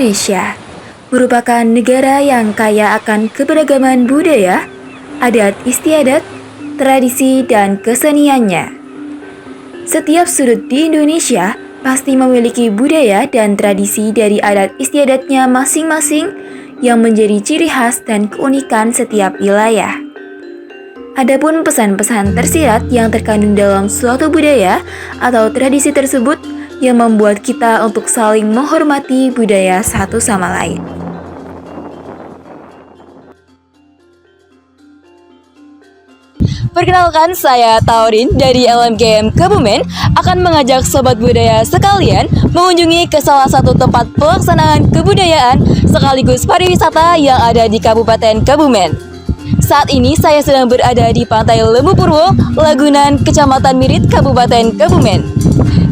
Indonesia merupakan negara yang kaya akan keberagaman budaya, adat istiadat, tradisi, dan keseniannya. Setiap sudut di Indonesia pasti memiliki budaya dan tradisi dari adat istiadatnya masing-masing yang menjadi ciri khas dan keunikan setiap wilayah. Adapun pesan-pesan tersirat yang terkandung dalam suatu budaya atau tradisi tersebut yang membuat kita untuk saling menghormati budaya satu sama lain. Perkenalkan, saya Taurin dari LMGM Kebumen akan mengajak sobat budaya sekalian mengunjungi ke salah satu tempat pelaksanaan kebudayaan sekaligus pariwisata yang ada di Kabupaten Kebumen. Saat ini saya sedang berada di Pantai Lembu Purwo, Lagunan, Kecamatan Mirit, Kabupaten Kebumen.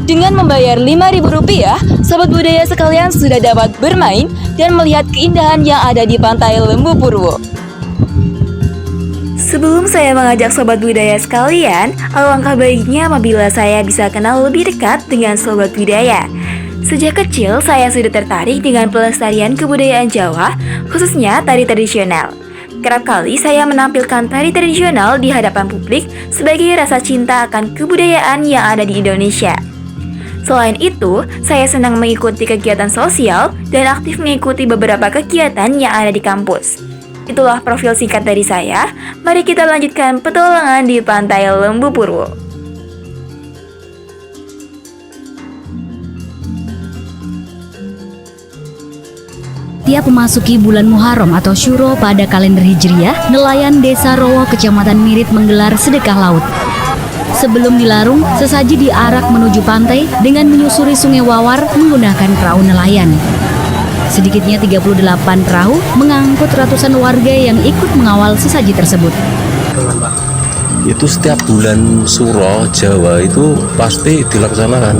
Dengan membayar Rp5.000, sobat budaya sekalian sudah dapat bermain dan melihat keindahan yang ada di Pantai Lembu Purwo. Sebelum saya mengajak sobat budaya sekalian, alangkah baiknya apabila saya bisa kenal lebih dekat dengan sobat budaya. Sejak kecil, saya sudah tertarik dengan pelestarian kebudayaan Jawa, khususnya tari tradisional. Kerap kali saya menampilkan tari tradisional di hadapan publik sebagai rasa cinta akan kebudayaan yang ada di Indonesia. Selain itu, saya senang mengikuti kegiatan sosial dan aktif mengikuti beberapa kegiatan yang ada di kampus. Itulah profil singkat dari saya. Mari kita lanjutkan petualangan di Pantai Lembu Purwo. Tiap memasuki bulan Muharram atau Syuro pada kalender Hijriah, nelayan Desa Rowo, Kecamatan Mirit menggelar sedekah laut. Sebelum dilarung, sesaji diarak menuju pantai dengan menyusuri Sungai Wawar menggunakan perahu nelayan. Sedikitnya 38 perahu mengangkut ratusan warga yang ikut mengawal sesaji tersebut. Itu setiap bulan Suro Jawa itu pasti dilaksanakan.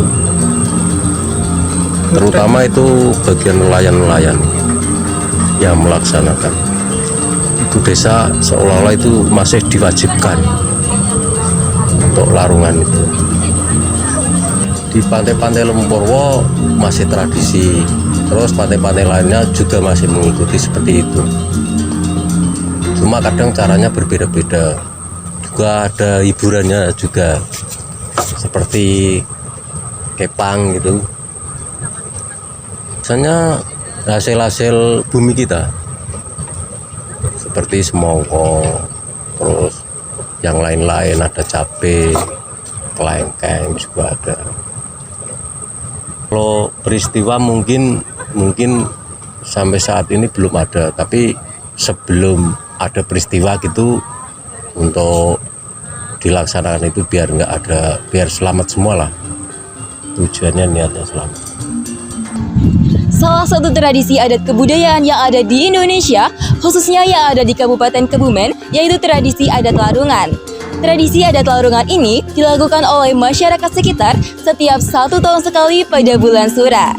Terutama itu bagian nelayan-nelayan yang melaksanakan. Itu desa seolah-olah itu masih diwajibkan untuk larungan itu. Di pantai-pantai Lembu Purwo masih tradisi, terus pantai-pantai lainnya juga masih mengikuti seperti itu. Cuma kadang caranya berbeda-beda. Juga ada hiburannya juga, seperti kepang gitu. Misalnya hasil-hasil bumi kita, seperti semongko, terus yang lain-lain, ada cabai, kelengkeng juga ada. Kalau peristiwa mungkin sampai saat ini belum ada, tapi sebelum ada peristiwa gitu untuk dilaksanakan itu biar nggak ada, biar selamat semua lah. Tujuannya niatnya selamat. Salah satu tradisi adat kebudayaan yang ada di Indonesia, khususnya yang ada di Kabupaten Kebumen, yaitu tradisi adat larungan. Tradisi adat larungan ini dilakukan oleh masyarakat sekitar setiap 1 tahun sekali pada bulan Sura.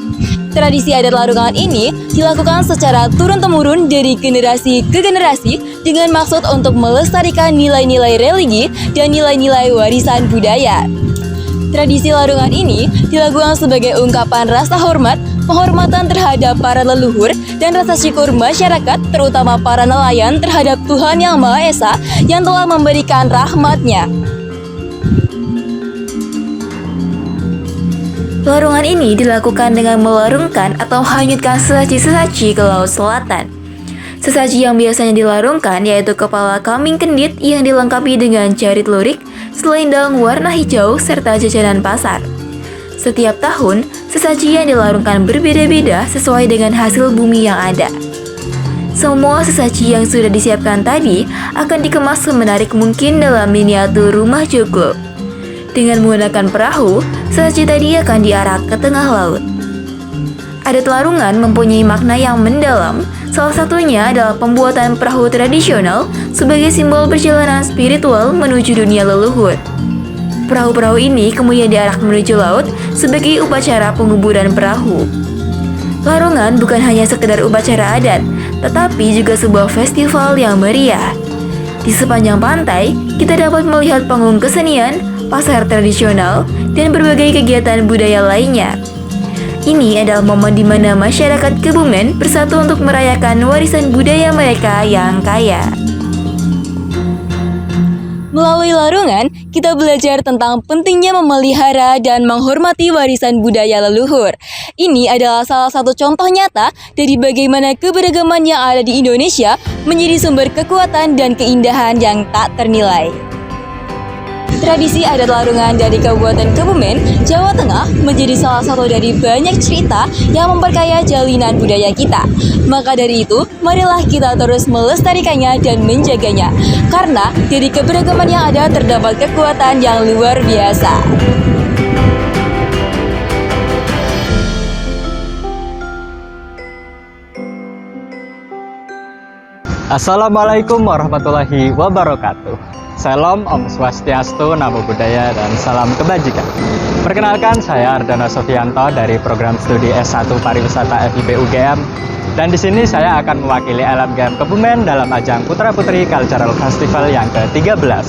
Tradisi adat larungan ini dilakukan secara turun-temurun dari generasi ke generasi dengan maksud untuk melestarikan nilai-nilai religi dan nilai-nilai warisan budaya. Tradisi larungan ini dilakukan sebagai ungkapan rasa hormat, penghormatan terhadap para leluhur, dan rasa syukur masyarakat, terutama para nelayan, terhadap Tuhan Yang Maha Esa yang telah memberikan rahmat-Nya. Larungan ini dilakukan dengan melarungkan atau hanyutkan sesaji-sesaji ke laut selatan. Sesaji yang biasanya dilarungkan yaitu kepala kambing kendit yang dilengkapi dengan jarit lurik, selendang warna hijau, serta jajanan pasar. Setiap tahun, sesaji yang dilarungkan berbeda-beda sesuai dengan hasil bumi yang ada. Semua sesaji yang sudah disiapkan tadi akan dikemas semenarik mungkin dalam miniatur rumah joglo. Dengan menggunakan perahu, sesaji tadi akan diarak ke tengah laut. Adat larungan mempunyai makna yang mendalam, salah satunya adalah pembuatan perahu tradisional sebagai simbol perjalanan spiritual menuju dunia leluhur. Perahu-perahu ini kemudian diarak menuju laut sebagai upacara penguburan perahu. Larungan bukan hanya sekedar upacara adat, tetapi juga sebuah festival yang meriah. Di sepanjang pantai, kita dapat melihat panggung kesenian, pasar tradisional, dan berbagai kegiatan budaya lainnya. Ini adalah momen di mana masyarakat Kebumen bersatu untuk merayakan warisan budaya mereka yang kaya. Melalui larungan, kita belajar tentang pentingnya memelihara dan menghormati warisan budaya leluhur. Ini adalah salah satu contoh nyata dari bagaimana keberagaman yang ada di Indonesia menjadi sumber kekuatan dan keindahan yang tak ternilai. Tradisi adat larungan dari Kabupaten Kebumen, Jawa Tengah menjadi salah satu dari banyak cerita yang memperkaya jalinan budaya kita. Maka dari itu, marilah kita terus melestarikannya dan menjaganya. Karena dari keberagaman yang ada terdapat kekuatan yang luar biasa. Assalamualaikum warahmatullahi wabarakatuh. Salam Om Swastiastu, Namo Buddhaya, dan salam kebajikan. Perkenalkan, saya Ardana Sofianto dari program studi S1 Pariwisata FIB UGM. Dan di sini saya akan mewakili LMGM Kebumen dalam ajang Putra Putri Cultural Festival yang ke-13.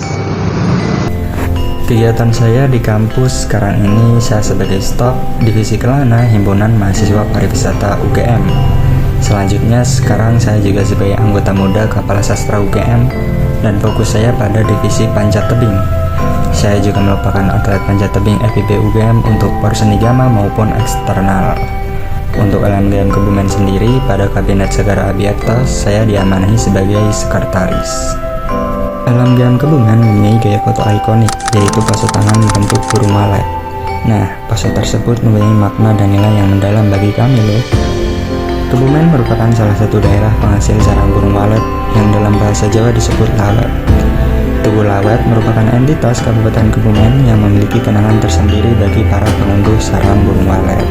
Kegiatan saya di kampus sekarang ini saya sebagai staf Divisi Kelana Himpunan Mahasiswa Pariwisata UGM. Selanjutnya sekarang saya juga sebagai anggota muda Kapal Sastra UGM dan fokus saya pada divisi panjat tebing. Saya juga merupakan atlet panjat tebing FIB UGM untuk Porsenigama maupun eksternal. Untuk LMGM Kebumen sendiri, pada Kabinet Segara Abiyakta, saya diamanahi sebagai sekretaris. LMGM Kebumen mempunyai gaya foto ikonik, yaitu pose tangan bentuk burung walet. Nah, pose tersebut mempunyai makna dan nilai yang mendalam bagi kami loh. Kebumen merupakan salah satu daerah penghasil sarang burung walet yang dalam bahasa Jawa disebut lawet. Tugu Lawet merupakan entitas Kabupaten Kebumen yang memiliki kenangan tersendiri bagi para pengunduh sarang burung walet.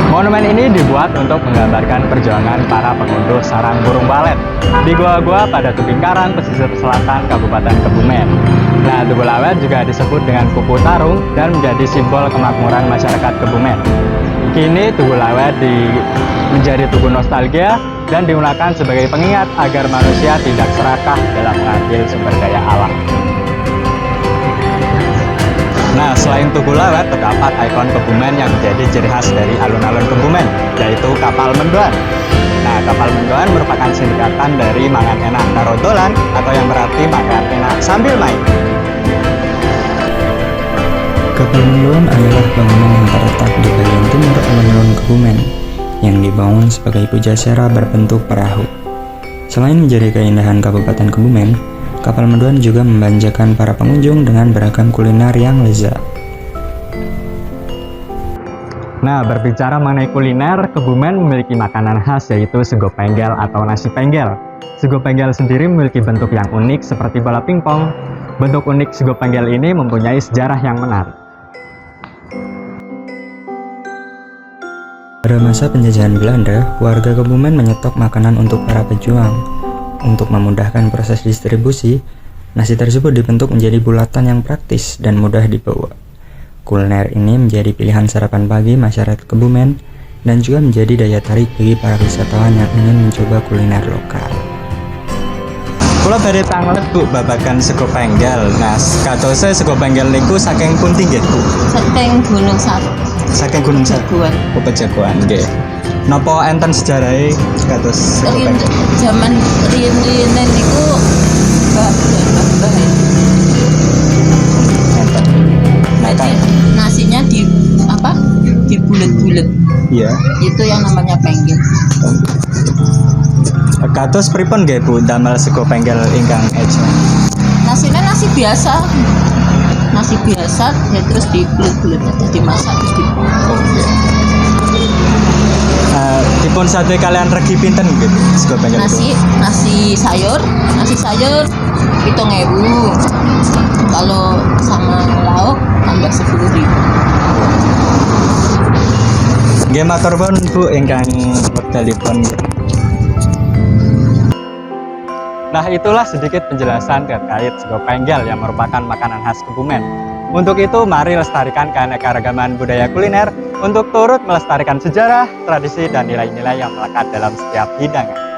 Monumen ini dibuat untuk menggambarkan perjuangan para pengunduh sarang burung walet di gua-gua pada tebing karang pesisir selatan Kabupaten Kebumen. Nah, Tugu Lawet juga disebut dengan Kupu Tarung dan menjadi simbol kemakmuran masyarakat Kebumen. Kini Tugu Lawet menjadi tugu nostalgia dan digunakan sebagai pengingat agar manusia tidak serakah dalam mengambil sumber daya alam. Nah, selain Tugu Lawet, terdapat ikon Kebumen yang menjadi ciri khas dari alun-alun Kebumen, yaitu kapal mendoan. Nah, kapal mendoan merupakan singkatan dari mangan enak karo dolan, atau yang berarti makan enak sambil main. Kapal mendoan adalah bangunan yang terletak di bagian timur alun-alun Kebumen, yang dibangun sebagai pujasera berbentuk perahu. Selain menjadi keindahan Kabupaten Kebumen, kapal mendoan juga memanjakan para pengunjung dengan beragam kuliner yang lezat. Nah, berbicara mengenai kuliner, Kebumen memiliki makanan khas yaitu sego penggel atau nasi penggel. Sego penggel sendiri memiliki bentuk yang unik seperti bola pingpong. Bentuk unik sego penggel ini mempunyai sejarah yang menarik. Pada masa penjajahan Belanda, warga Kebumen menyetok makanan untuk para pejuang. Untuk memudahkan proses distribusi, nasi tersebut dibentuk menjadi bulatan yang praktis dan mudah dibawa. Kuliner ini menjadi pilihan sarapan pagi masyarakat Kebumen dan juga menjadi daya tarik bagi para wisatawan yang ingin mencoba kuliner lokal. Kula badhe tangleb Bu babagan sego penggel. Nah, katose sego penggel niku saking pundi nggih Bu? Saking Gunung Satu. Saking Gunung Jagoan. Oh, Pejagoan nggih. Napa enten sejarahe kados sego penggel? Zaman riyen-riyen niku mbah. Jadi nasinya di apa? Dibulet-bulet. Iya. Itu yang namanya penggel. Kados pripun nggih Bu damel sego penggel ingkang eja? Nasinya nasi biasa. Nasi biasa ya terus dibulet-bulet dimasak terus Oke. Dipun sate kalian regi pinten nggih Bu sego penggel itu? nasi sayur 7.000. Kalau sama lauk tambah 10.000. Nggih matur nuwun Bu ingkang wekdalipun. Nah, itulah sedikit penjelasan terkait sego penggel yang merupakan makanan khas Kebumen. Untuk itu, mari lestarikan keanekaragaman budaya kuliner untuk turut melestarikan sejarah, tradisi, dan nilai-nilai yang melekat dalam setiap hidangan.